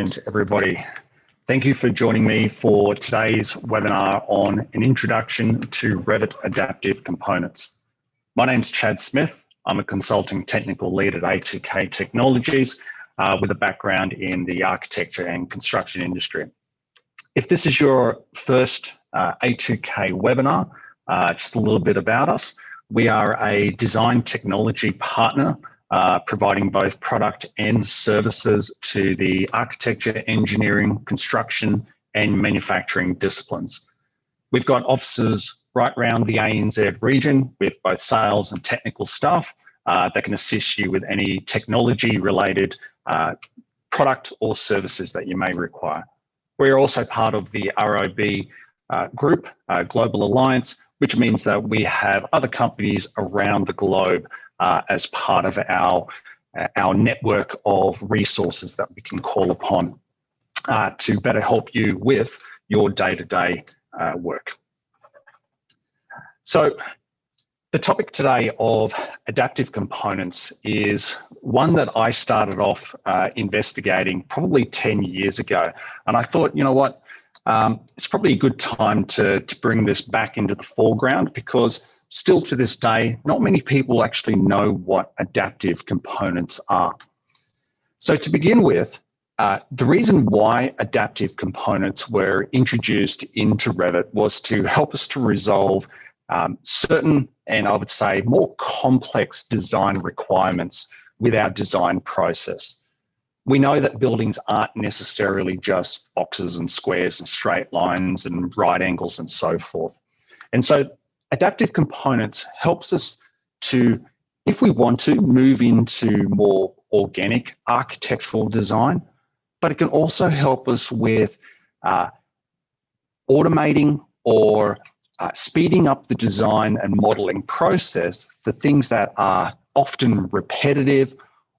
Everybody. Thank you for joining me for today's webinar on an introduction to Revit adaptive components. My name's Chad Smith. I'm a consulting technical lead at A2K Technologies with a background in the architecture and construction industry. If this is your first A2K webinar, just a little bit about us. We are a design technology partner providing both product and services to the architecture, engineering, construction, and manufacturing disciplines. We've got offices right around the ANZ region with both sales and technical staff that can assist you with any technology-related product or services that you may require. We're also part of the ROB group, Global Alliance, which means that we have other companies around the globe as part of our network of resources that we can call upon to better help you with your day-to-day work. So the topic today of adaptive components is one that I started off investigating probably 10 years ago. And I thought, you know what, it's probably a good time to bring this back into the foreground, because still to this day, not many people actually know what adaptive components are. So to begin with, the reason why adaptive components were introduced into Revit was to help us to resolve certain, and I would say more complex design requirements with our design process. We know that buildings aren't necessarily just boxes and squares and straight lines and right angles and so forth. And so adaptive components helps us to, if we want to, move into more organic architectural design, but it can also help us with automating or speeding up the design and modeling process for things that are often repetitive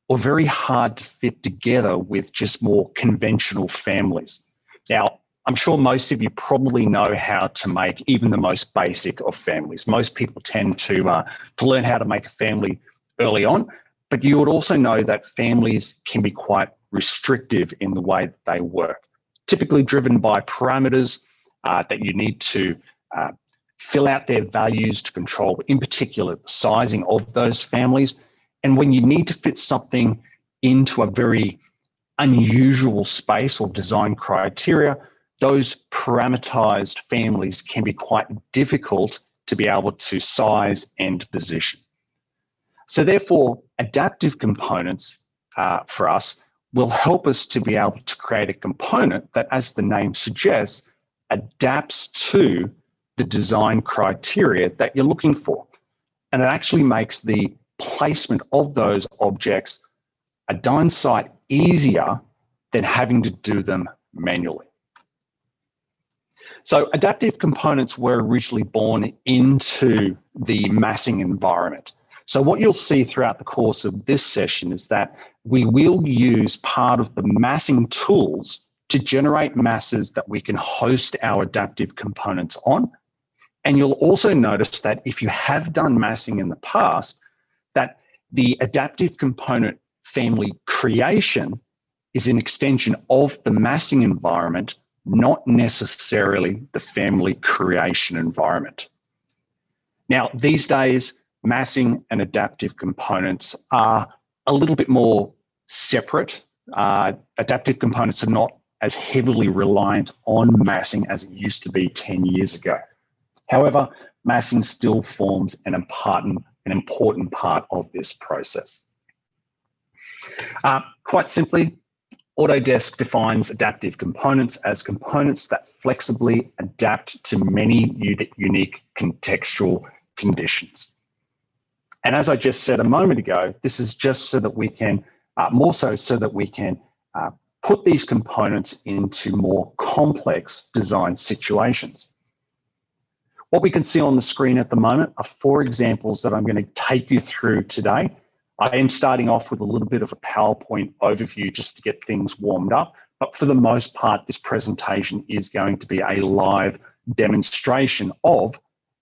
or very hard to fit together with just more conventional families. Now, I'm sure most of you probably know how to make even the most basic of families. Most people tend to learn how to make a family early on, but you would also know that families can be quite restrictive in the way that they work, typically driven by parameters that you need to fill out their values to control, in particular, the sizing of those families. And when you need to fit something into a very unusual space or design criteria, those parameterized families can be quite difficult to be able to size and position. So therefore, adaptive components for us will help us to be able to create a component that, as the name suggests, adapts to the design criteria that you're looking for. And it actually makes the placement of those objects a darn sight easier than having to do them manually. So adaptive components were originally born into the massing environment. So what you'll see throughout the course of this session is that we will use part of the massing tools to generate masses that we can host our adaptive components on. And you'll also notice that if you have done massing in the past, that the adaptive component family creation is an extension of the massing environment, not necessarily the family creation environment. Now, these days, massing and adaptive components are a little bit more separate. Adaptive components are not as heavily reliant on massing as it used to be 10 years ago. However, massing still forms an important part of this process. Quite simply, Autodesk defines adaptive components as components that flexibly adapt to many unique contextual conditions. And as I just said a moment ago, this is just so that we can, more so that we can put these components into more complex design situations. What we can see on the screen at the moment are 4 examples that I'm going to take you through today. I am starting off with a little bit of a PowerPoint overview just to get things warmed up, but for the most part, this presentation is going to be a live demonstration of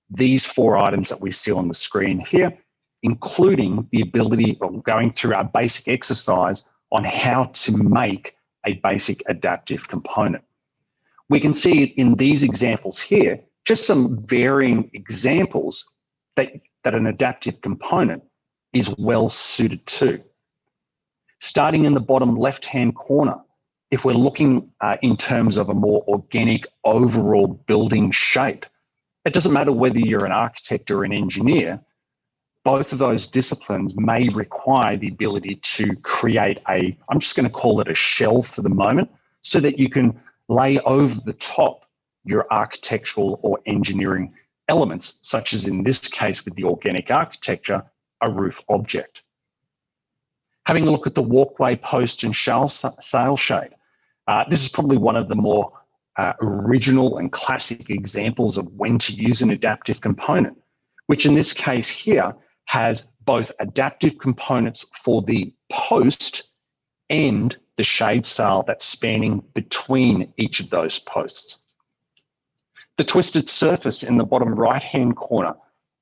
these 4 items that we see on the screen here, including the ability of going through our basic exercise on how to make a basic adaptive component. We can see in these examples here, just some varying examples that an adaptive component is well suited to. Starting in the bottom left-hand corner, if we're looking in terms of a more organic overall building shape, it doesn't matter whether you're an architect or an engineer, both of those disciplines may require the ability to create I'm just going to call it a shell for the moment, so that you can lay over the top your architectural or engineering elements, such as in this case with the organic architecture, a roof object. Having a look at the walkway, post and sail shade. This is probably one of the more original and classic examples of when to use an adaptive component, which in this case here has both adaptive components for the post and the shade sail that's spanning between each of those posts. The twisted surface in the bottom right-hand corner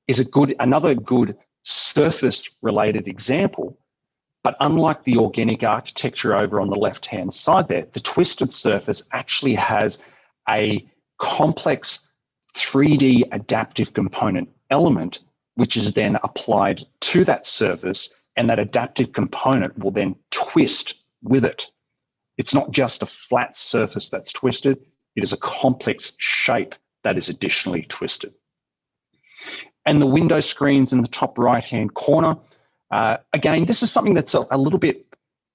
is another good surface-related example. But unlike the organic architecture over on the left-hand side there, the twisted surface actually has a complex 3D adaptive component element, which is then applied to that surface, and that adaptive component will then twist with it. It's not just a flat surface that's twisted, it is a complex shape that is additionally twisted. And the window screens in the top right-hand corner, again, this is something that's a little bit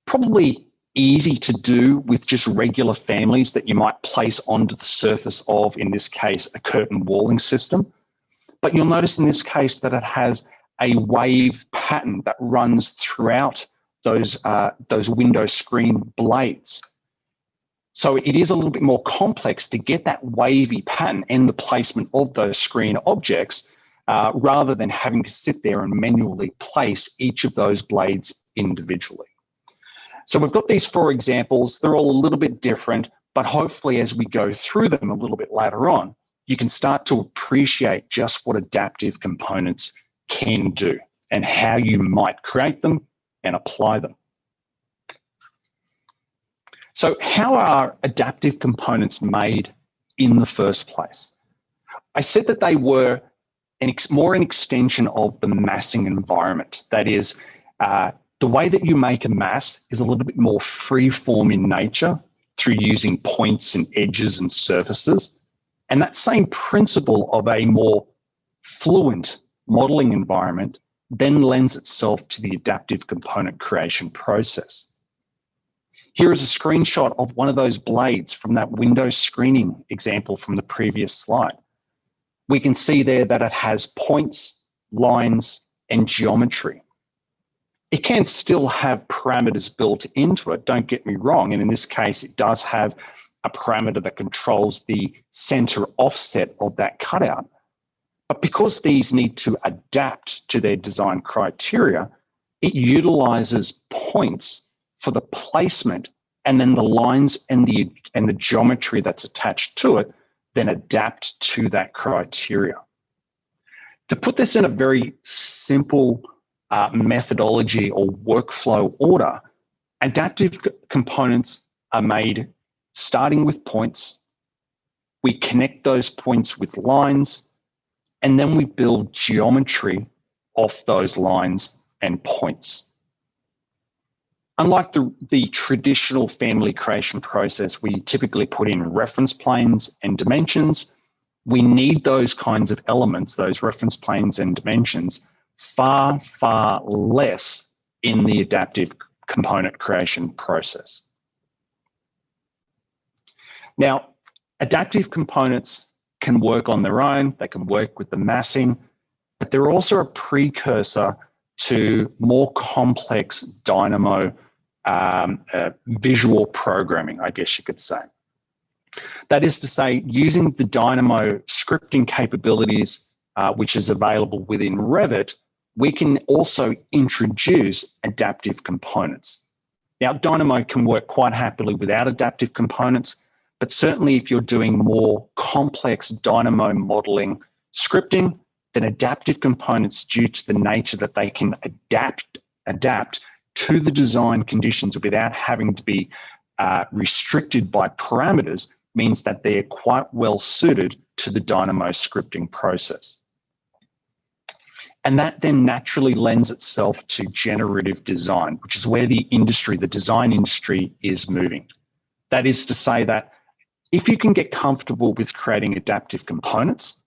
probably easy to do with just regular families that you might place onto the surface of, in this case, a curtain walling system. But you'll notice in this case that it has a wave pattern that runs throughout those window screen blades. So it is a little bit more complex to get that wavy pattern and the placement of those screen objects, rather than having to sit there and manually place each of those blades individually. So we've got these 4 examples. They're all a little bit different, but hopefully as we go through them a little bit later on, you can start to appreciate just what adaptive components can do and how you might create them and apply them. So how are adaptive components made in the first place? I said that they were more an extension of the massing environment. That is, the way that you make a mass is a little bit more free-form in nature through using points and edges and surfaces. And that same principle of a more fluent modeling environment then lends itself to the adaptive component creation process. Here is a screenshot of one of those blades from that window screening example from the previous slide. We can see there that it has points, lines, and geometry. It can still have parameters built into it, don't get me wrong. And in this case, it does have a parameter that controls the center offset of that cutout. But because these need to adapt to their design criteria, it utilizes points for the placement, and then the lines and the geometry that's attached to it then adapt to that criteria. To put this in a very simple methodology or workflow order, adaptive components are made starting with points. We connect those points with lines, and then we build geometry off those lines and points. Unlike the traditional family creation process, we typically put in reference planes and dimensions. We need those kinds of elements, those reference planes and dimensions, far, far less in the adaptive component creation process. Now, adaptive components can work on their own, they can work with the massing, but they're also a precursor to more complex Dynamo visual programming, I guess you could say. That is to say, using the Dynamo scripting capabilities, which is available within Revit, we can also introduce adaptive components. Now, Dynamo can work quite happily without adaptive components, but certainly if you're doing more complex Dynamo modeling scripting, then adaptive components, due to the nature that they can adapt to the design conditions without having to be restricted by parameters means that they're quite well suited to the Dynamo scripting process. And that then naturally lends itself to generative design, which is where the design industry is moving. That is to say that if you can get comfortable with creating adaptive components,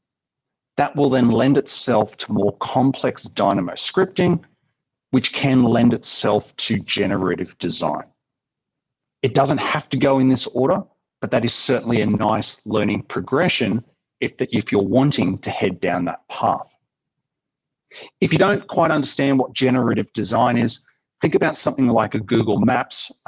that will then lend itself to more complex Dynamo scripting, which can lend itself to generative design. It doesn't have to go in this order, but that is certainly a nice learning progression if you're wanting to head down that path. If you don't quite understand what generative design is, think about something like a Google Maps,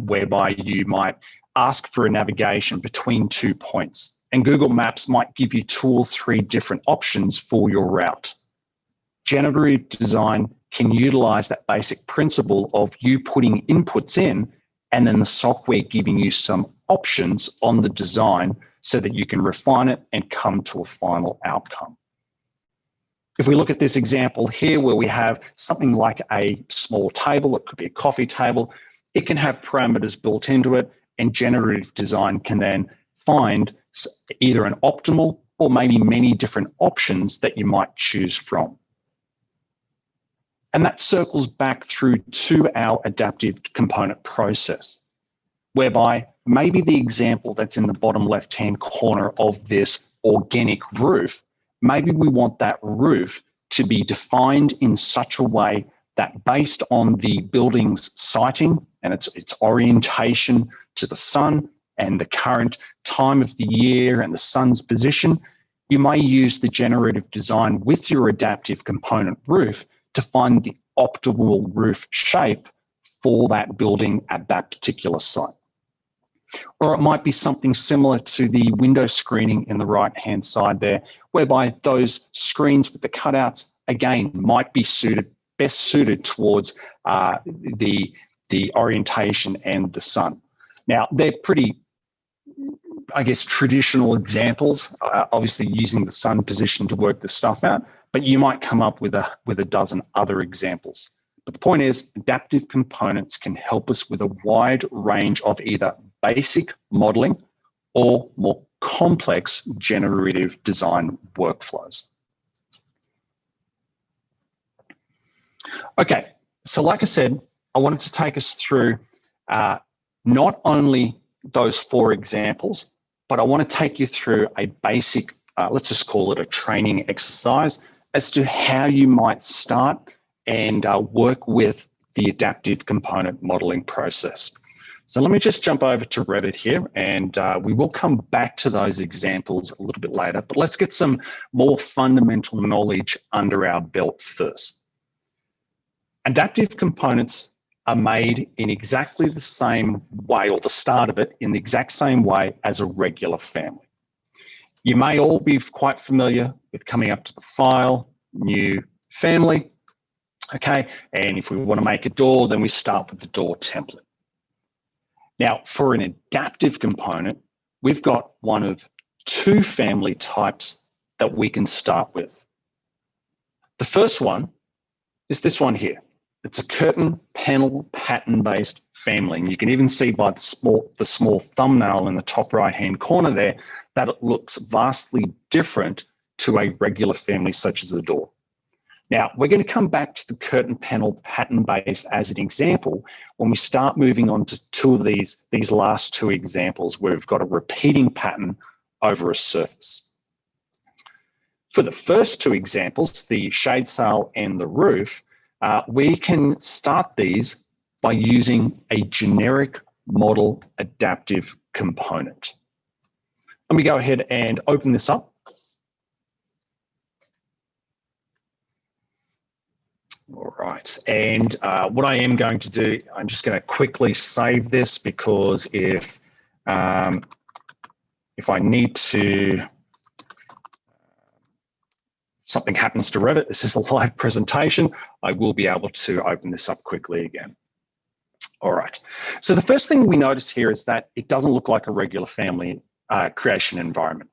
whereby you might ask for a navigation between 2 points. And Google Maps might give you 2 or 3 different options for your route. Generative design can utilize that basic principle of you putting inputs in and then the software giving you some options on the design so that you can refine it and come to a final outcome. If we look at this example here where we have something like a small table, it could be a coffee table, it can have parameters built into it, and generative design can then find either an optimal or maybe many different options that you might choose from. And that circles back through to our adaptive component process, whereby maybe the example that's in the bottom left-hand corner of this organic roof, maybe we want that roof to be defined in such a way that based on the building's siting and its orientation to the sun and the current time of the year and the sun's position, you may use the generative design with your adaptive component roof to find the optimal roof shape for that building at that particular site. Or it might be something similar to the window screening in the right-hand side there, whereby those screens with the cutouts, again, might be best suited towards the orientation and the sun. Now, they're pretty, I guess, traditional examples, obviously using the sun position to work the stuff out, but you might come up with a dozen other examples. But the point is, adaptive components can help us with a wide range of either basic modeling or more complex generative design workflows. Okay, so like I said, I wanted to take us through not only those 4 examples, but I want to take you through a basic, let's just call it a training exercise as to how you might start and work with the adaptive component modeling process. So let me just jump over to Revit here, and we will come back to those examples a little bit later, but let's get some more fundamental knowledge under our belt first. Adaptive components are made in exactly the same way, or the start of it in the exact same way as a regular family. You may all be quite familiar with coming up to the File, New, Family, okay? And if we want to make a door, then we start with the door template. Now, for an adaptive component, we've got one of 2 family types that we can start with. The first one is this one here. It's a curtain panel pattern-based family. And you can even see by the small thumbnail in the top right-hand corner there that it looks vastly different to a regular family such as a door. Now, we're going to come back to the curtain panel pattern-based as an example when we start moving on to 2 of these last 2 examples where we've got a repeating pattern over a surface. For the first 2 examples, the shade sail and the roof, we can start these by using a generic model adaptive component. Let me go ahead and open this up. All right, and what I am going to do, I'm just going to quickly save this because if I need to, something happens to Revit, this is a live presentation, I will be able to open this up quickly again. All right, so the first thing we notice here is that it doesn't look like a regular family creation environment.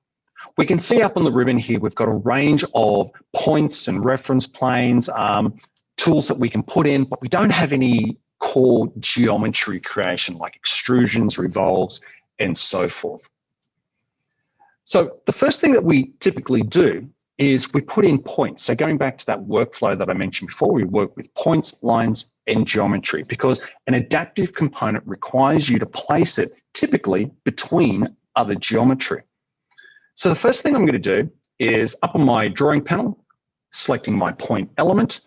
We can see up on the ribbon here, we've got a range of points and reference planes, tools that we can put in, but we don't have any core geometry creation, like extrusions, revolves, and so forth. So the first thing that we typically do is we put in points. So going back to that workflow that I mentioned before, we work with points, lines, and geometry, because an adaptive component requires you to place it typically between other geometry. So the first thing I'm going to do is up on my drawing panel, selecting my point element,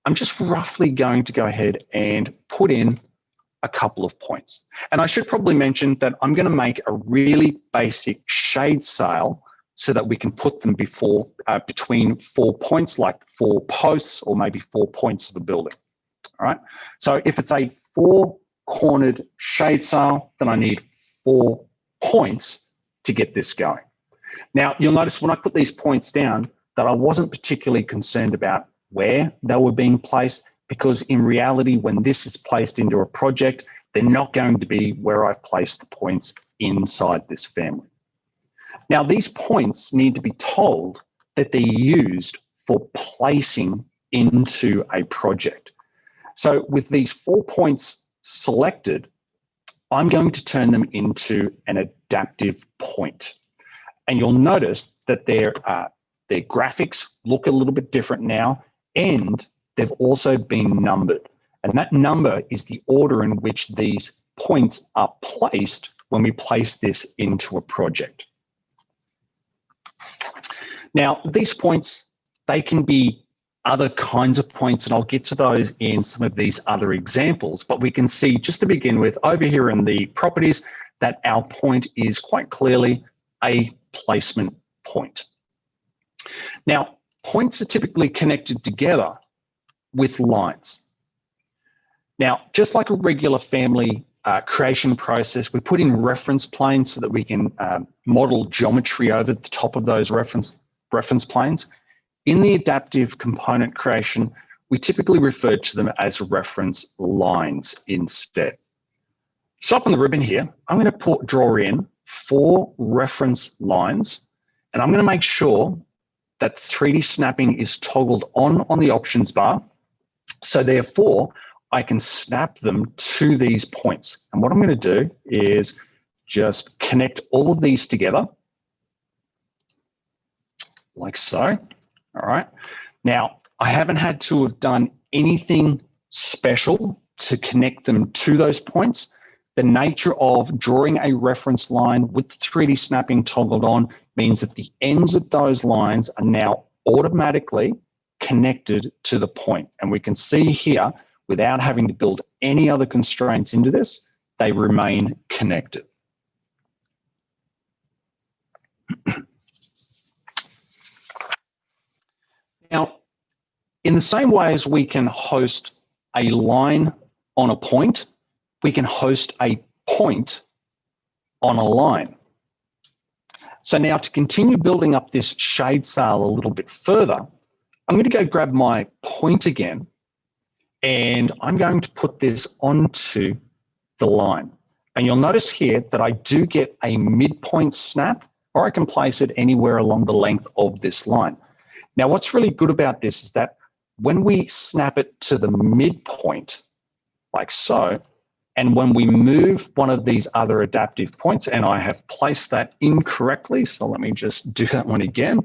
I'm just roughly going to go ahead and put in a couple of points. And I should probably mention that I'm going to make a really basic shade sail so that we can put them between 4 points, like 4 posts or maybe 4 points of a building. All right. So if it's a 4-cornered shade sail, then I need 4 points to get this going. Now, you'll notice when I put these points down that I wasn't particularly concerned about where they were being placed, because in reality, when this is placed into a project, they're not going to be where I've placed the points inside this family. Now, these points need to be told that they're used for placing into a project. So with these 4 points selected, I'm going to turn them into an adaptive point. And you'll notice that their graphics look a little bit different now, and they've also been numbered. And that number is the order in which these points are placed when we place this into a project. Now, these points, they can be other kinds of points, and I'll get to those in some of these other examples. But we can see, just to begin with, over here in the properties, that our point is quite clearly a placement point. Now, points are typically connected together with lines. Now, just like a regular family creation process, we put in reference planes so that we can model geometry over the top of those reference planes. In the adaptive component creation, we typically refer to them as reference lines instead. So up on the ribbon here, I'm going to draw in 4 reference lines, and I'm going to make sure that 3D snapping is toggled on the options bar. So therefore, I can snap them to these points. And what I'm going to do is just connect all of these together, like so. All right. Now, I haven't had to have done anything special to connect them to those points. The nature of drawing a reference line with 3D snapping toggled on means that the ends of those lines are now automatically connected to the point. And we can see here, without having to build any other constraints into this, they remain connected. Now, in the same way as we can host a line on a point, we can host a point on a line. So now to continue building up this shade sail a little bit further, I'm going to go grab my point again, and I'm going to put this onto the line. And you'll notice here that I do get a midpoint snap, or I can place it anywhere along the length of this line. Now, what's really good about this is that when we snap it to the midpoint, like so, and when we move one of these other adaptive points, and I have placed that incorrectly, so let me just do that one again.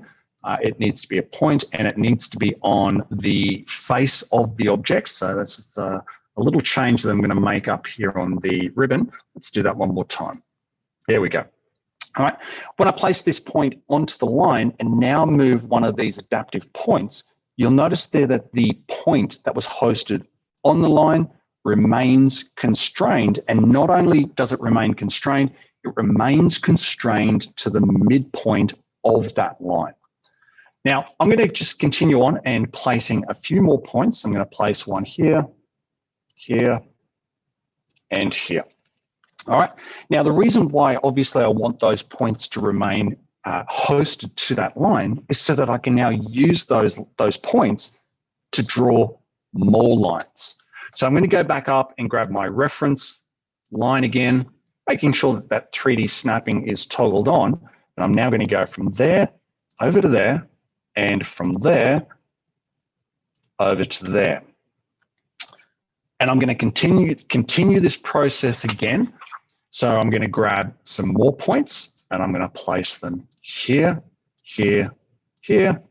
It needs to be a point, and it needs to be on the face of the object. So that's just a little change that I'm going to make up here on the ribbon. Let's do that one more time. There we go. All right. When I place this point onto the line and now move one of these adaptive points, you'll notice there that the point that was hosted on the line remains constrained. And not only does it remain constrained, it remains constrained to the midpoint of that line. Now, I'm going to just continue on and placing a few more points. I'm going to place one here, here, and here. All right. Now, the reason why, obviously, I want those points to remain hosted to that line is so that I can now use those points to draw more lines. So I'm going to go back up and grab my reference line again, making sure that that 3D snapping is toggled on. And I'm now going to go from there over to there, and from there over to there. And I'm going to continue this process again. So I'm going to grab some more points and I'm going to place them here, here, here,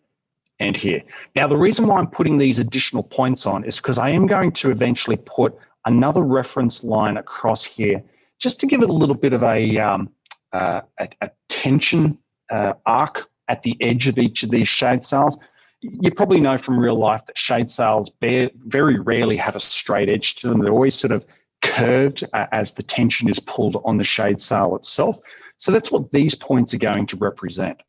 and here. Now, the reason why I'm putting these additional points on is because I am going to eventually put another reference line across here just to give it a little bit of a tension arc at the edge of each of these shade sails. You probably know from real life that shade sails very rarely have a straight edge to them. They're always sort of curved as the tension is pulled on the shade sail itself. So that's what these points are going to represent.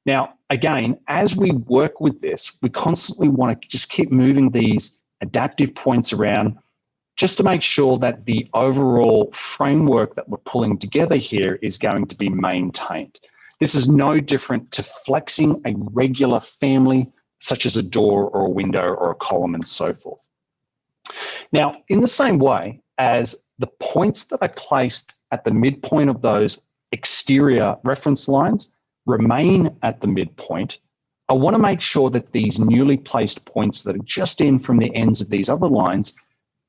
Now, again, as we work with this, we constantly want to just keep moving these adaptive points around just to make sure that the overall framework that we're pulling together here is going to be maintained. This is no different to flexing a regular family, such as a door or a window or a column and so forth. Now, in the same way as the points that I placed at the midpoint of those exterior reference lines remain at the midpoint, I want to make sure that these newly placed points that are just in from the ends of these other lines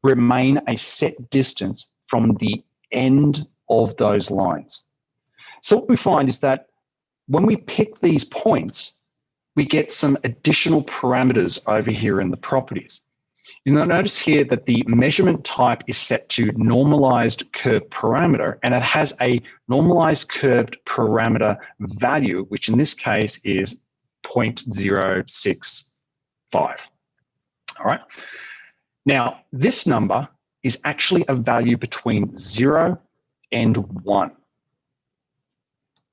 remain a set distance from the end of those lines. So what we find is that when we pick these points, we get some additional parameters over here in the properties. You'll notice here that the measurement type is set to normalized curved parameter, and it has a normalized curved parameter value, which in this case is 0.065. All right. Now, this number is actually a value between 0 and 1.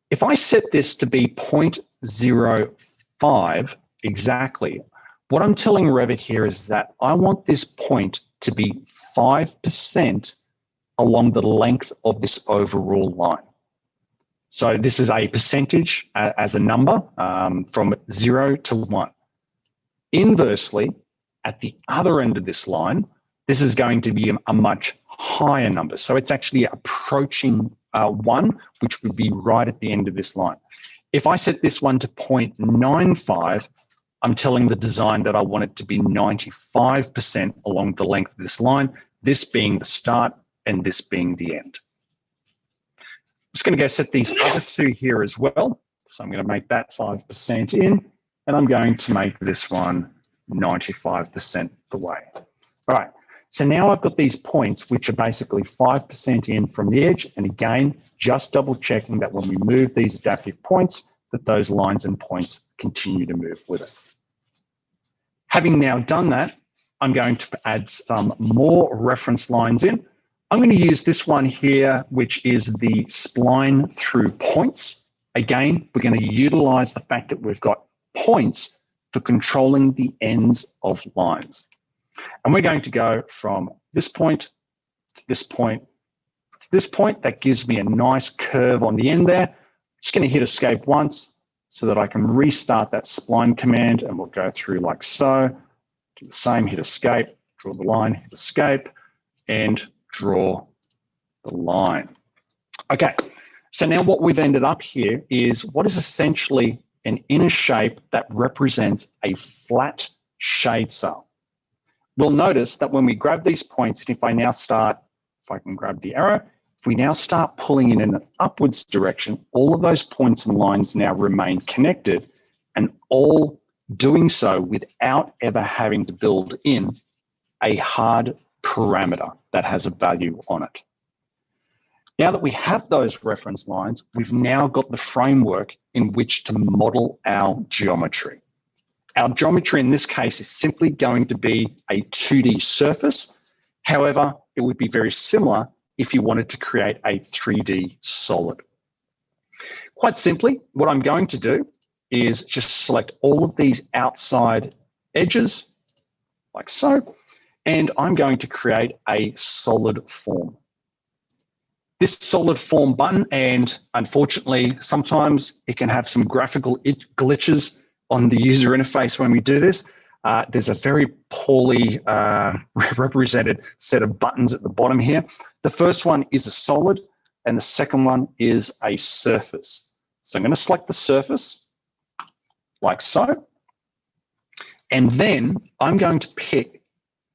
If I set this to be 0.05 exactly, what I'm telling Revit here is that I want this point to be 5% along the length of this overall line. So this is a percentage as a number from 0 to 1. Inversely, at the other end of this line, this is going to be a much higher number. So it's actually approaching 1, which would be right at the end of this line. If I set this one to 0.95, I'm telling the design that I want it to be 95% along the length of this line, this being the start and this being the end. I'm just going to go set these other two here as well. So I'm going to make that 5% in, and I'm going to make this one 95% the way. All right, so now I've got these points which are basically 5% in from the edge, and again, just double checking that when we move these adaptive points, that those lines and points continue to move with it. Having now done that, I'm going to add some more reference lines in. I'm going to use this one here, which is the spline through points. Again, we're going to utilize the fact that we've got points for controlling the ends of lines. And we're going to go from this point to this point to this point. That gives me a nice curve on the end there. Just going to hit escape once so that I can restart that spline command, and we'll go through like so. Do the same, hit escape, draw the line, hit escape, and draw the line. Okay, so now what we've ended up here is what is essentially an inner shape that represents a flat shade sail. We'll notice that when we grab these points, and if I now start, if I can grab the arrow, if we now start pulling in an upwards direction, all of those points and lines now remain connected, and all doing so without ever having to build in a hard parameter that has a value on it. Now that we have those reference lines, we've now got the framework in which to model our geometry. Our geometry in this case is simply going to be a 2D surface. However, it would be very similar if you wanted to create a 3D solid. Quite simply, what I'm going to do is just select all of these outside edges, like so, and I'm going to create a solid form. This solid form button, and unfortunately, sometimes it can have some graphical glitches on the user interface when we do this. There's a very poorly represented set of buttons at the bottom here. The first one is a solid, and the second one is a surface. So I'm going to select the surface, like so, and then I'm going to pick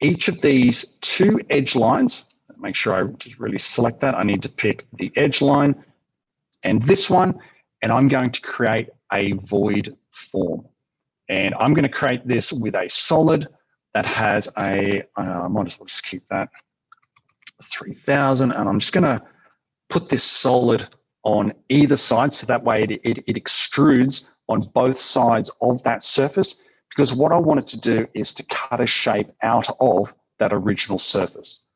each of these two edge lines, make sure I really select that. I need to pick the edge line and this one, and I'm going to create a void form. And I'm going to create this with a solid that has a, I might as well just keep that 3000, and I'm just going to put this solid on either side, so that way it extrudes on both sides of that surface, because what I want it to do is to cut a shape out of that original surface.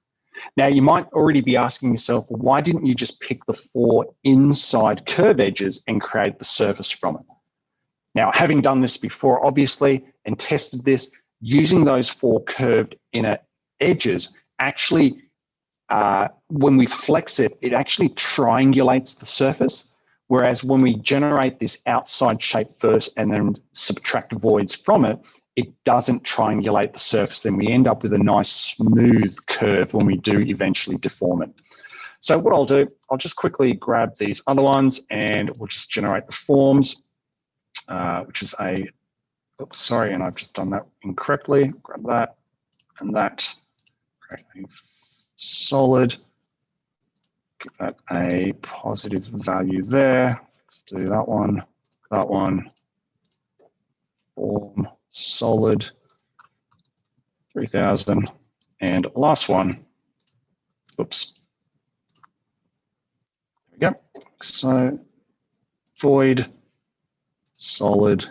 Now, you might already be asking yourself, why didn't you just pick the 4 inside curve edges and create the surface from it? Now, having done this before, obviously, and tested this, using those 4 curved inner edges actually, when we flex it, it actually triangulates the surface. Whereas when we generate this outside shape first and then subtract voids from it, it doesn't triangulate the surface, and we end up with a nice smooth curve when we do eventually deform it. So what I'll do, I'll just quickly grab these other ones and we'll just generate the forms, which is a, oops, sorry, and I've just done that incorrectly. Grab that and that, create a solid. Give that a positive value there. Let's do that one, form, solid, 3000, and last one, oops. There we go. So void, solid,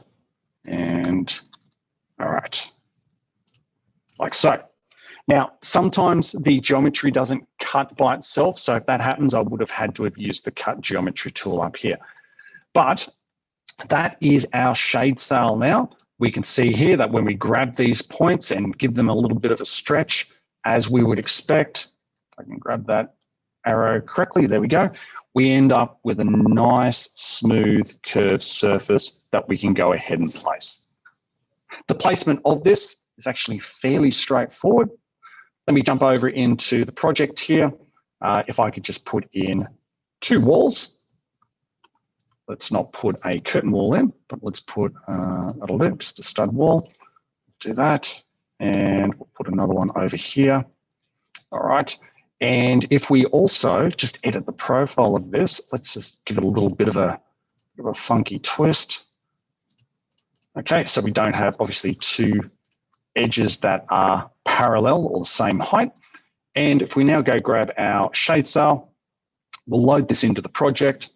and all right, like so. Now, sometimes the geometry doesn't cut by itself. So if that happens, I would have had to have used the cut geometry tool up here. But that is our shade sail now. We can see here that when we grab these points and give them a little bit of a stretch, as we would expect, if I can grab that arrow correctly, there we go, we end up with a nice, smooth, curved surface that we can go ahead and place. The placement of this is actually fairly straightforward. Let me jump over into the project here. If I could just put in 2 walls. Let's not put a curtain wall in, but let's put, that'll do, just a stud wall. Do that, and we'll put another one over here. All right, and if we also just edit the profile of this, let's just give it a little bit of a funky twist. Okay, so we don't have obviously 2 edges that are parallel or the same height. And if we now go grab our shade sail, we'll load this into the project.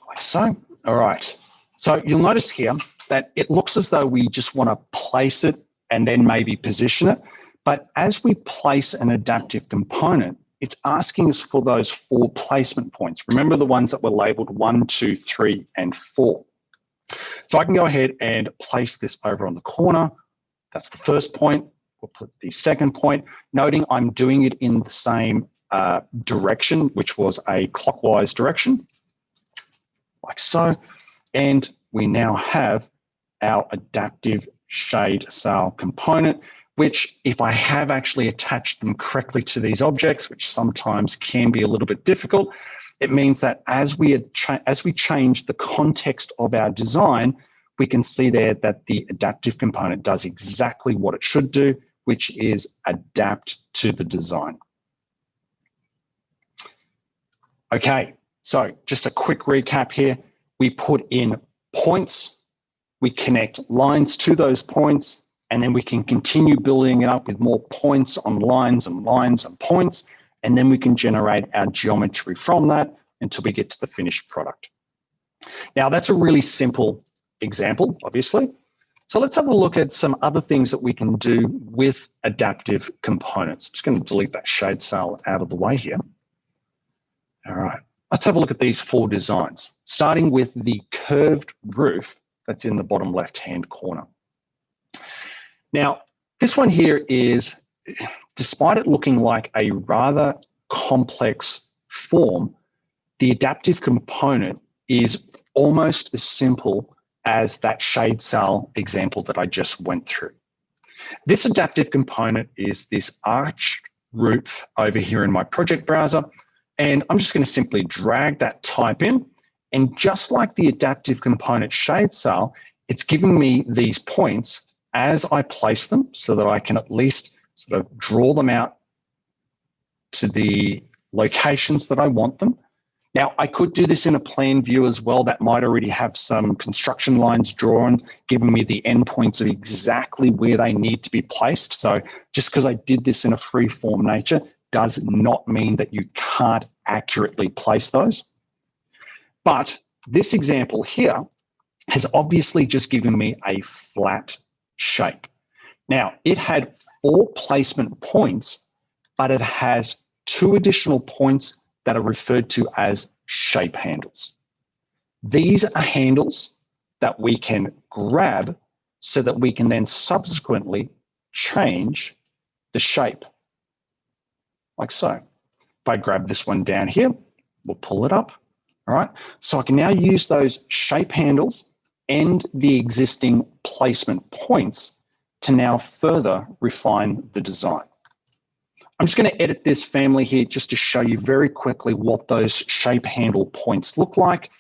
Like so. All right. So you'll notice here that it looks as though we just want to place it and then maybe position it. But as we place an adaptive component, it's asking us for those 4 placement points. Remember the ones that were labeled 1, 2, 3, and 4. So I can go ahead and place this over on the corner. That's the first point. We'll put the second point, noting I'm doing it in the same direction, which was a clockwise direction, like so. And we now have our adaptive shade sail component, which if I have actually attached them correctly to these objects, which sometimes can be a little bit difficult, it means that as we change the context of our design, we can see there that the adaptive component does exactly what it should do, which is adapt to the design. Okay, so just a quick recap here. We put in points, we connect lines to those points, and then we can continue building it up with more points on lines and lines and points, and then we can generate our geometry from that until we get to the finished product. Now, that's a really simple example, obviously. So let's have a look at some other things that we can do with adaptive components. I'm just going to delete that shade sail out of the way here. All right, let's have a look at these 4 designs, starting with the curved roof that's in the bottom left-hand corner. Now, this one here is, despite it looking like a rather complex form, the adaptive component is almost as simple as that shade sail example that I just went through. This adaptive component is this arched roof over here in my project browser, and I'm just going to simply drag that type in, and just like the adaptive component shade sail, it's giving me these points as I place them so that I can at least sort of draw them out to the locations that I want them. Now, I could do this in a plan view as well. That might already have some construction lines drawn, giving me the endpoints of exactly where they need to be placed. So just because I did this in a free-form nature does not mean that you can't accurately place those. But this example here has obviously just given me a flat shape. Now, it had 4 placement points, but it has 2 additional points that are referred to as shape handles. These are handles that we can grab so that we can then subsequently change the shape, like so. If I grab this one down here, we'll pull it up, all right? So I can now use those shape handles and the existing placement points to now further refine the design. I'm just going to edit this family here just to show you very quickly what those shape handle points look like.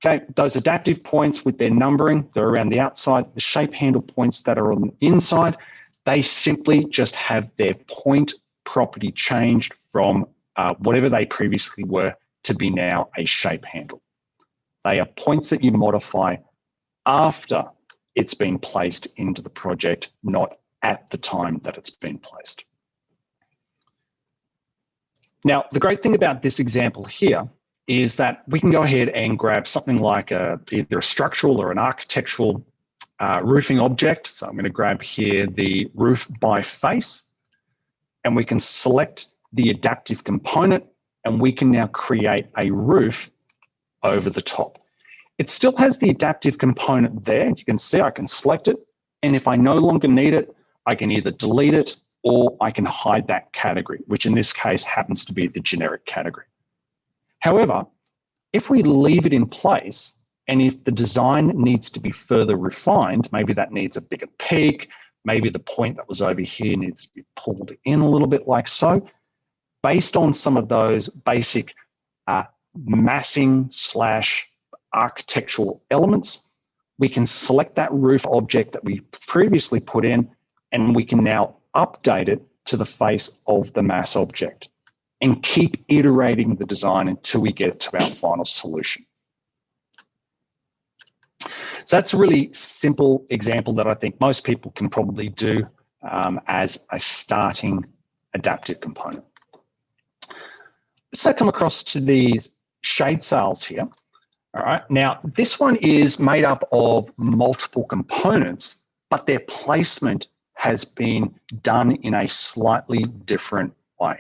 Okay, those adaptive points with their numbering, they're around the outside. The shape handle points that are on the inside, they simply just have their point property changed from whatever they previously were to be now a shape handle. They are points that you modify after it's been placed into the project, not at the time that it's been placed. Now, the great thing about this example here is that we can go ahead and grab something like either a structural or an architectural roofing object. So I'm going to grab here the roof by face, and we can select the adaptive component, and we can now create a roof over the top. It still has the adaptive component there. You can see I can select it, and if I no longer need it, I can either delete it or I can hide that category, which in this case happens to be the generic category. However, if we leave it in place, and if the design needs to be further refined, maybe that needs a bigger peak, maybe the point that was over here needs to be pulled in a little bit like so, based on some of those basic massing / architectural elements, we can select that roof object that we previously put in, and we can now update it to the face of the mass object and keep iterating the design until we get to our final solution. So that's a really simple example that I think most people can probably do as a starting adaptive component. Let's now come across to these shade sails here. All right, now this one is made up of multiple components, but their placement has been done in a slightly different way.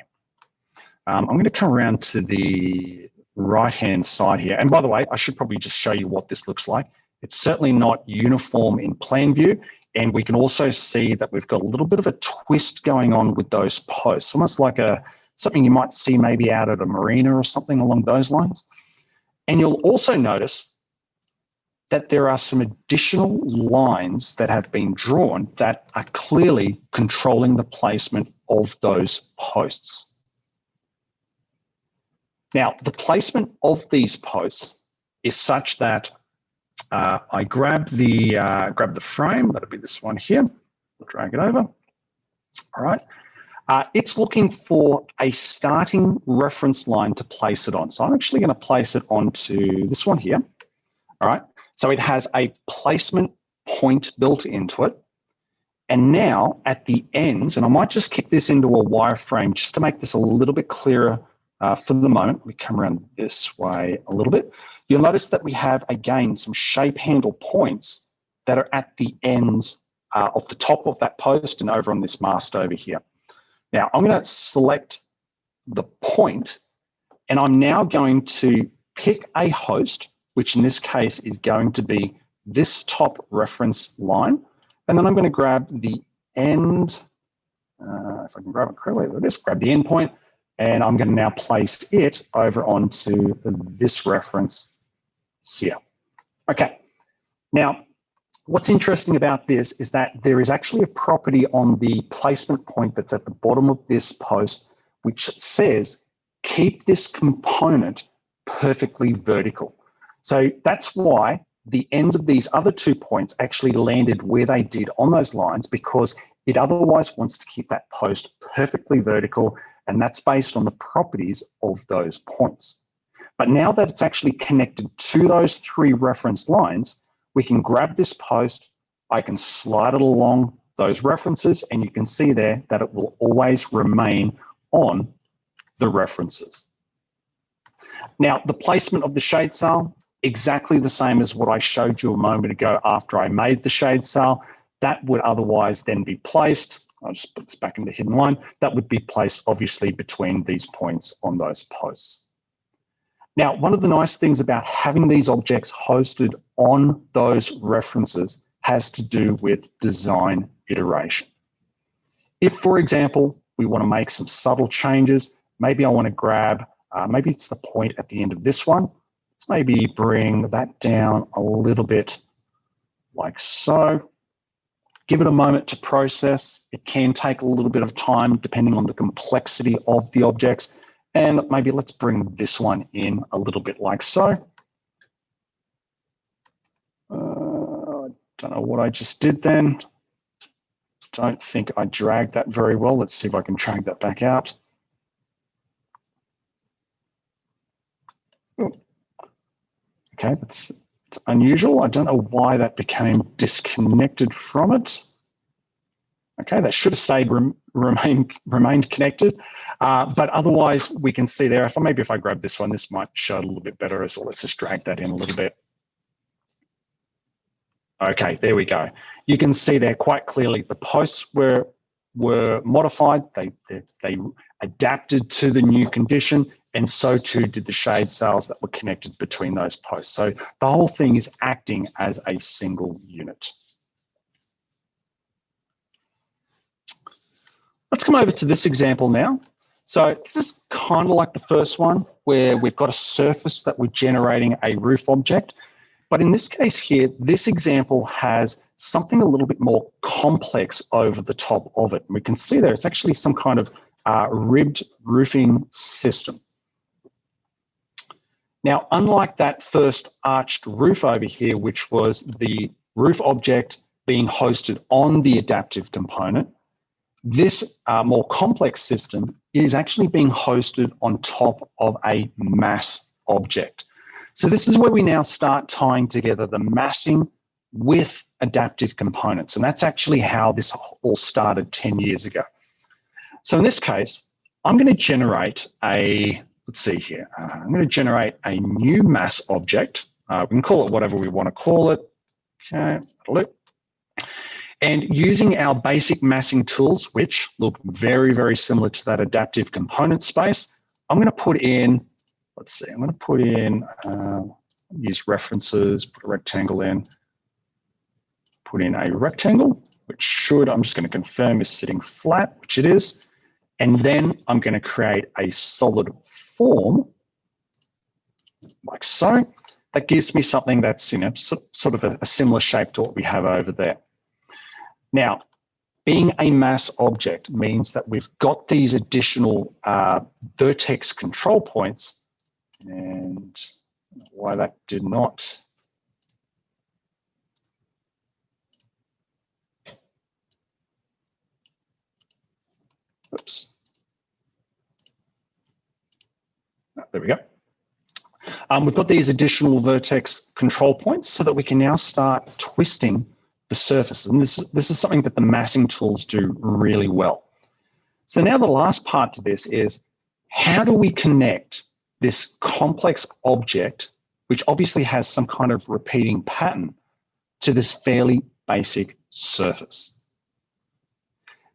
I'm going to come around to the right-hand side here. And by the way, I should probably just show you what this looks like. It's certainly not uniform in plan view. And we can also see that we've got a little bit of a twist going on with those posts, almost like something you might see maybe out at a marina or something along those lines. And you'll also notice that there are some additional lines that have been drawn that are clearly controlling the placement of those posts. Now, the placement of these posts is such that I grab the frame, that'll be this one here, drag it over, all right. It's looking for a starting reference line to place it on. So I'm actually going to place it onto this one here, all right. So it has a placement point built into it. And now at the ends, and I might just kick this into a wireframe just to make this a little bit clearer for the moment. We come around this way a little bit. You'll notice that we have, again, some shape handle points that are at the ends of the top of that post and over on this mast over here. Now, I'm going to select the point, and I'm now going to pick a host, which in this case is going to be this top reference line. And then I'm going to grab the end, if I can grab it correctly, like this, grab the end point, and I'm going to now place it over onto this reference here. Okay, now what's interesting about this is that there is actually a property on the placement point that's at the bottom of this post, which says, keep this component perfectly vertical. So that's why the ends of these other 2 points actually landed where they did on those lines because it otherwise wants to keep that post perfectly vertical, and that's based on the properties of those points. But now that it's actually connected to those 3 reference lines, we can grab this post, I can slide it along those references, and you can see there that it will always remain on the references. Now, the placement of the shade sail, exactly the same as what I showed you a moment ago after I made the shade sail. That would otherwise then be placed, I'll just put this back into hidden line, that would be placed obviously between these points on those posts. Now, one of the nice things about having these objects hosted on those references has to do with design iteration. If, for example, we want to make some subtle changes, maybe I want to grab, maybe it's the point at the end of this one. Let's maybe bring that down a little bit like so. Give it a moment to process. It can take a little bit of time depending on the complexity of the objects. And maybe let's bring this one in a little bit like so. I don't know what I just did then. Don't think I dragged that very well. Let's see if I can drag that back out. Ooh. Okay, it's unusual. I don't know why that became disconnected from it. Okay, that should have stayed remained connected. But otherwise, we can see there, maybe if I grab this one, this might show it a little bit better as well. Let's just drag that in a little bit. Okay, there we go. You can see there quite clearly the posts were modified. They adapted to the new condition, and so too did the shade sails that were connected between those posts. So the whole thing is acting as a single unit. Let's come over to this example now. So this is kind of like the first one where we've got a surface that we're generating a roof object. But in this case here, this example has something a little bit more complex over the top of it. And we can see there, it's actually some kind of ribbed roofing system. Now, unlike that first arched roof over here, which was the roof object being hosted on the adaptive component, this more complex system is actually being hosted on top of a mass object. So this is where we now start tying together the massing with adaptive components. And that's actually how this all started 10 years ago. So in this case, I'm going to generate let's see here. I'm going to generate a new mass object. We can call it whatever we want to call it. Okay, that'll do. And using our basic massing tools, which look very, very similar to that adaptive component space, I'm going to put in, let's see, I'm going to put in, use references, put a rectangle in, put in a rectangle, which should, I'm just going to confirm is sitting flat, which it is. And then I'm going to create a solid form like so. That gives me something that's, you know, sort of a similar shape to what we have over there. Now, being a mass object means that we've got these additional vertex control points, and why that did not. Oops. There we go. We've got these additional vertex control points so that we can now start twisting the surface. And this is something that the massing tools do really well. So now the last part to this is, how do we connect this complex object, which obviously has some kind of repeating pattern, to this fairly basic surface?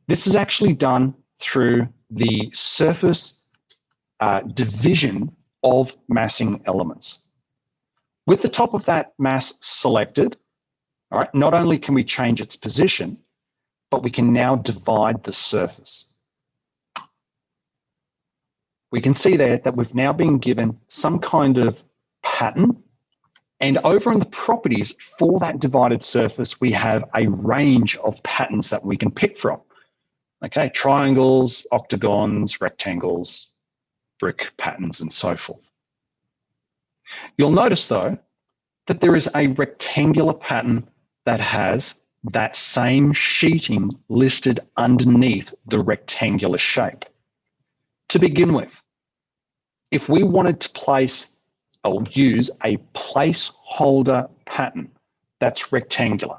This is actually done through the surface division of massing elements. With the top of that mass selected, all right, not only can we change its position, but we can now divide the surface. We can see there that we've now been given some kind of pattern, and over in the properties for that divided surface, we have a range of patterns that we can pick from. Okay, triangles, octagons, rectangles, brick patterns, and so forth. You'll notice though that there is a rectangular pattern that has that same sheeting listed underneath the rectangular shape. To begin with, if we wanted to place or use a placeholder pattern that's rectangular,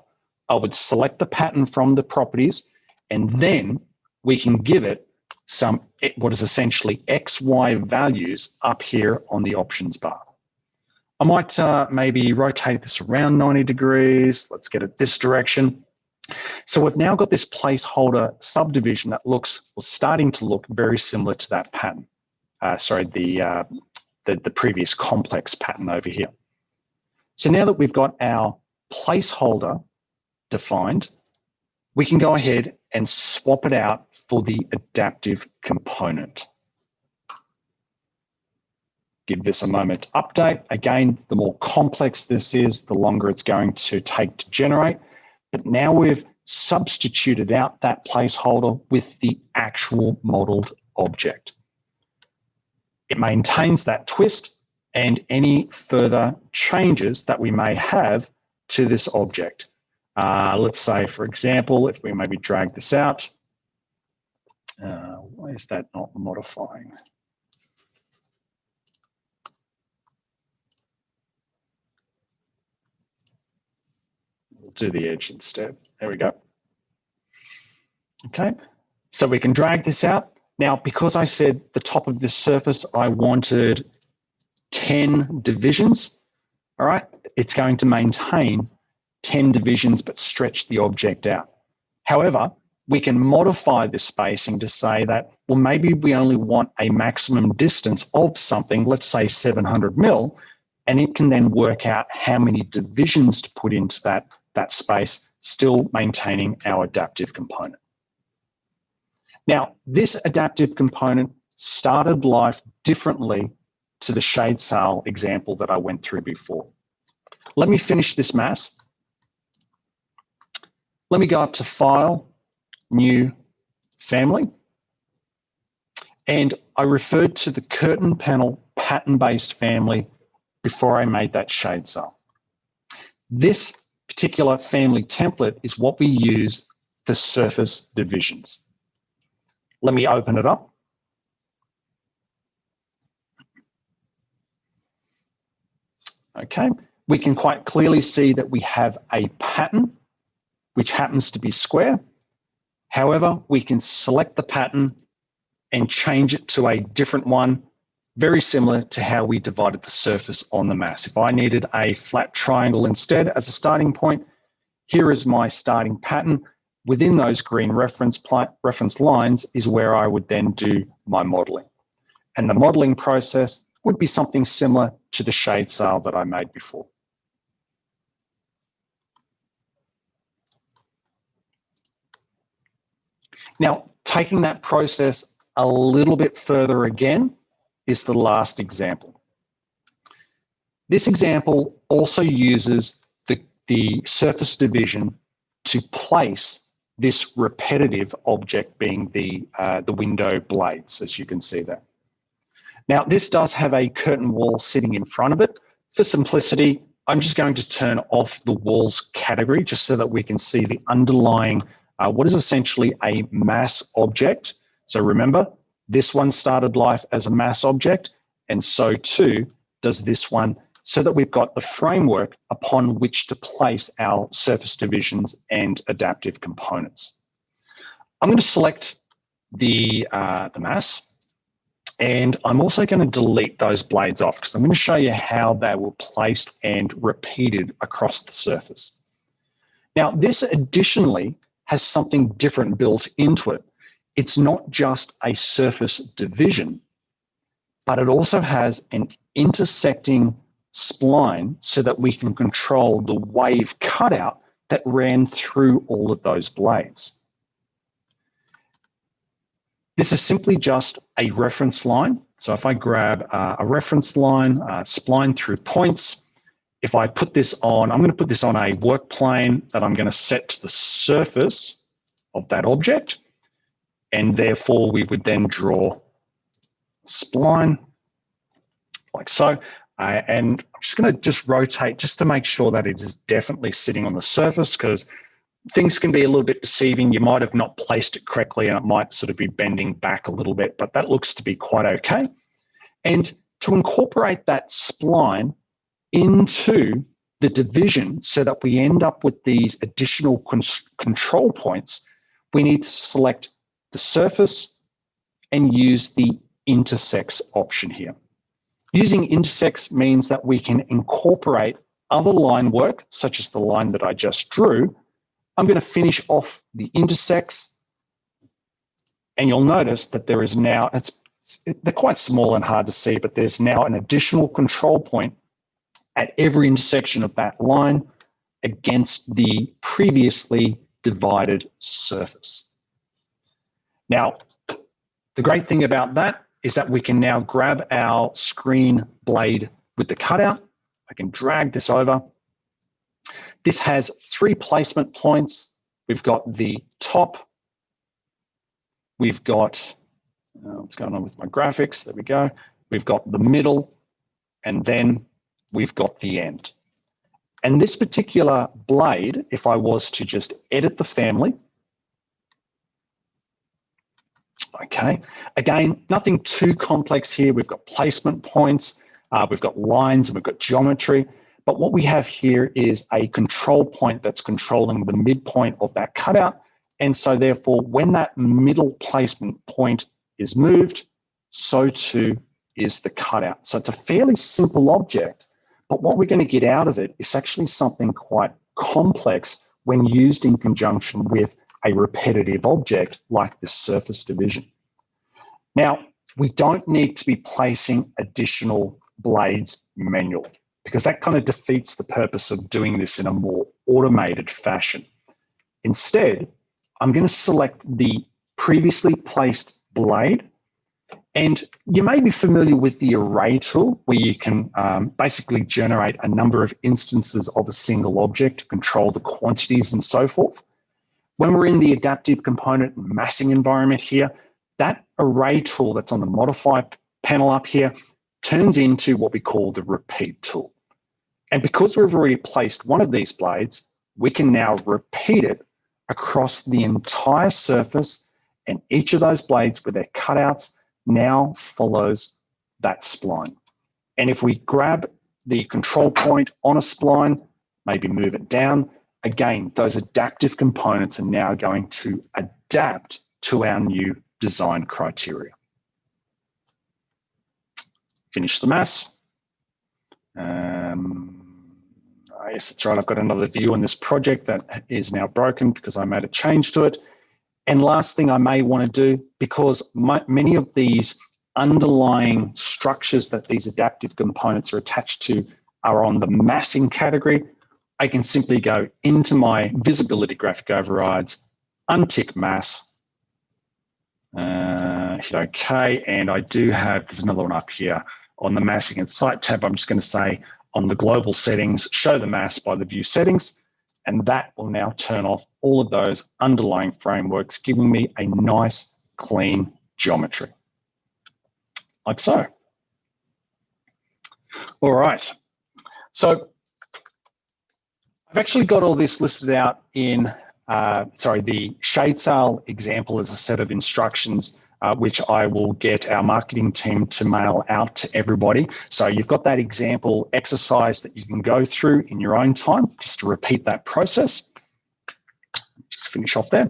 I would select the pattern from the properties, and then we can give it some what is essentially XY values up here on the options bar. I might maybe rotate this around 90 degrees. Let's get it this direction. So we've now got this placeholder subdivision that looks, or starting to look, very similar to that pattern. The previous complex pattern over here. So now that we've got our placeholder defined, we can go ahead and swap it out for the adaptive component. Give this a moment to update. Again, the more complex this is, the longer it's going to take to generate. But now we've substituted out that placeholder with the actual modeled object. It maintains that twist and any further changes that we may have to this object. Let's say, for example, if we maybe drag this out, why is that not modifying? We'll do the edge instead. There we go. Okay, so we can drag this out. Now, because I said the top of this surface, I wanted 10 divisions, all right, it's going to maintain 10 divisions, but stretch the object out. However, we can modify the spacing to say that, well, maybe we only want a maximum distance of something, let's say 700 mil, and it can then work out how many divisions to put into that space, still maintaining our adaptive component. Now, this adaptive component started life differently to the shade sail example that I went through before. Let me finish this mass. Let me go up to File, New, Family. And I referred to the curtain panel pattern-based family before I made that shade sail. This particular family template is what we use for surface divisions. Let me open it up. Okay, we can quite clearly see that we have a pattern, which happens to be square. However, we can select the pattern and change it to a different one, very similar to how we divided the surface on the mass. If I needed a flat triangle instead as a starting point, here is my starting pattern. Within those green reference lines is where I would then do my modeling. And the modeling process would be something similar to the shade sail that I made before. Now, taking that process a little bit further again is the last example. This example also uses the surface division to place this repetitive object, being the window blades, as you can see there. Now, this does have a curtain wall sitting in front of it. For simplicity, I'm just going to turn off the walls category just so that we can see the underlying, what is essentially a mass object. So remember, this one started life as a mass object, and so too does this one, so that we've got the framework upon which to place our surface divisions and adaptive components. I'm going to select the mass, and I'm also going to delete those blades off because I'm going to show you how they were placed and repeated across the surface. Now, this additionally has something different built into it. It's not just a surface division, but it also has an intersecting spline so that we can control the wave cutout that ran through all of those blades. This is simply just a reference line. So if I grab a reference line, spline through points, if I put this on, I'm going to put this on a work plane that I'm going to set to the surface of that object. And therefore we would then draw spline like so. And I'm just going to just rotate just to make sure that it is definitely sitting on the surface, because things can be a little bit deceiving. You might have not placed it correctly and it might sort of be bending back a little bit, but that looks to be quite okay. And to incorporate that spline into the division so that we end up with these additional control points, we need to select the surface and use the intersects option here. Using intersects means that we can incorporate other line work, such as the line that I just drew. I'm going to finish off the intersects, and you'll notice that there is now, they're quite small and hard to see, but there's now an additional control point at every intersection of that line against the previously divided surface. Now, the great thing about that is that we can now grab our screen blade with the cutout. I can drag this over. This has 3 placement points. We've got the top. We've got, what's going on with my graphics? There we go. We've got the middle, and then we've got the end. And this particular blade, if I was to just edit the family, okay, again, nothing too complex here. We've got placement points, we've got lines, and we've got geometry. But what we have here is a control point that's controlling the midpoint of that cutout. And so therefore, when that middle placement point is moved, so too is the cutout. So it's a fairly simple object, but what we're going to get out of it is actually something quite complex when used in conjunction with a repetitive object like this surface division. Now, we don't need to be placing additional blades manually, because that kind of defeats the purpose of doing this in a more automated fashion. Instead, I'm going to select the previously placed blade, and you may be familiar with the array tool, where you can basically generate a number of instances of a single object to control the quantities and so forth. When we're in the adaptive component massing environment here, that array tool that's on the modify panel up here turns into what we call the repeat tool. And because we've already placed one of these blades, we can now repeat it across the entire surface, and each of those blades with their cutouts now follows that spline. And if we grab the control point on a spline, maybe move it down, again, those adaptive components are now going to adapt to our new design criteria. Finish the mass. Yes, that's right. I've got another view on this project that is now broken because I made a change to it. And last thing I may want to do, because many of these underlying structures that these adaptive components are attached to are on the massing category, I can simply go into my visibility graphic overrides, untick mass, hit OK, and I do have, there's another one up here on the massing and site tab. I'm just going to say on the global settings, show the mass by the view settings, and that will now turn off all of those underlying frameworks, giving me a nice, clean geometry, like so. All right, so I've actually got all this listed out in, the shade sail example as a set of instructions, which I will get our marketing team to mail out to everybody. So you've got that example exercise that you can go through in your own time, just to repeat that process. Just finish off there.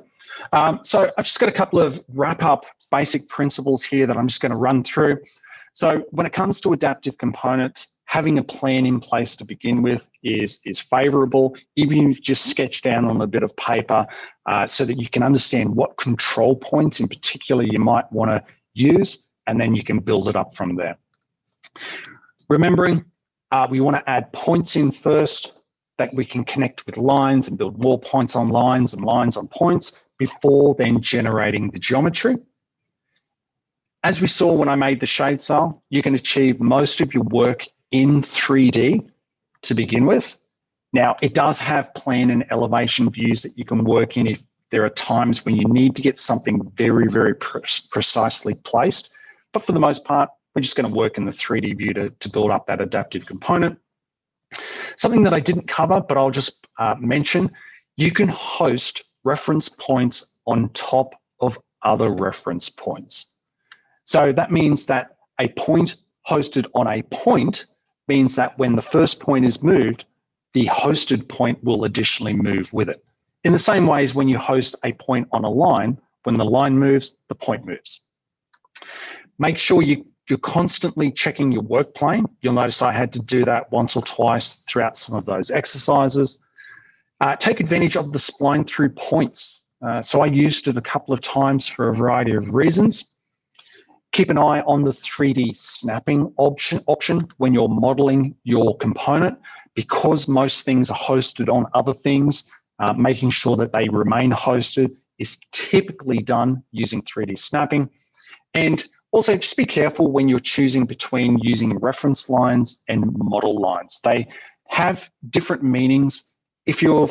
So I've just got a couple of wrap-up basic principles here that I'm just going to run through. So when it comes to adaptive components, having a plan in place to begin with is favorable, even if you just sketch down on a bit of paper so that you can understand what control points in particular you might want to use, and then you can build it up from there. Remembering, we want to add points in first that we can connect with lines and build more points on lines and lines on points before then generating the geometry. As we saw when I made the shade sail, you can achieve most of your work in 3D to begin with. Now, it does have plan and elevation views that you can work in if there are times when you need to get something very, very precisely placed. But for the most part, We're just going to work in the 3D view to build up that adaptive component. Something that I didn't cover, but I'll just mention, you can host reference points on top of other reference points. So that means that a point hosted on a point means that when the first point is moved, the hosted point will additionally move with it. In the same way as when you host a point on a line, when the line moves, the point moves. Make sure you're constantly checking your work plane. You'll notice I had to do that once or twice throughout some of those exercises. Take advantage of the spline through points. So I used it a couple of times for a variety of reasons. Keep an eye on the 3D snapping option when you're modeling your component, because most things are hosted on other things. Making sure that they remain hosted is typically done using 3D snapping. And also just be careful when you're choosing between using reference lines and model lines. They have different meanings. If you're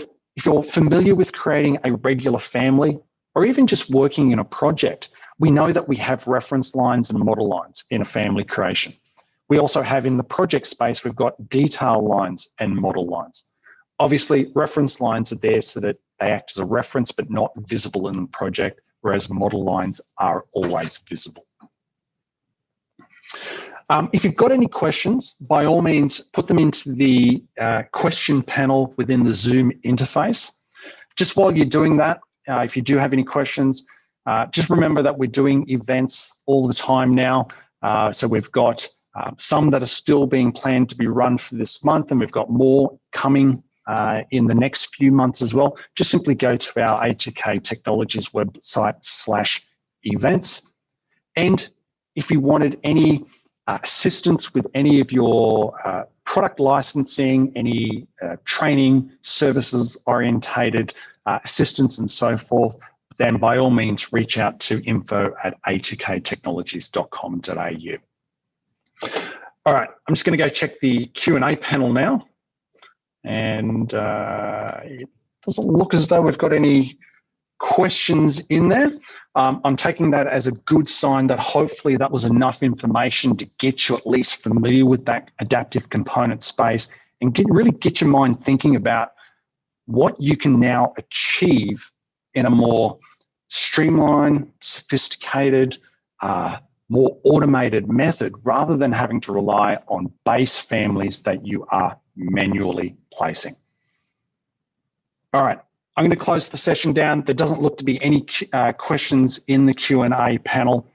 familiar with creating a regular family or even just working in a project, we know that we have reference lines and model lines in a family creation. We also have in the project space, we've got detail lines and model lines. Obviously, reference lines are there so that they act as a reference but not visible in the project, whereas model lines are always visible. If you've got any questions, by all means, put them into the question panel within the Zoom interface. Just while you're doing that, if you do have any questions, just remember that we're doing events all the time now. So we've got some that are still being planned to be run for this month, and we've got more coming in the next few months as well. Just simply go to our A2K Technologies website /events. And if you wanted any assistance with any of your product licensing, any training, services orientated assistance and so forth, then by all means reach out to info@a2ktechnologies.com.au. All right, I'm just going to go check the Q&A panel now. And it doesn't look as though we've got any questions in there. I'm taking that as a good sign that hopefully that was enough information to get you at least familiar with that adaptive component space and really get your mind thinking about what you can now achieve in a more streamlined, sophisticated, more automated method, rather than having to rely on base families that you are manually placing. All right, I'm going to close the session down. There doesn't look to be any questions in the Q&A panel.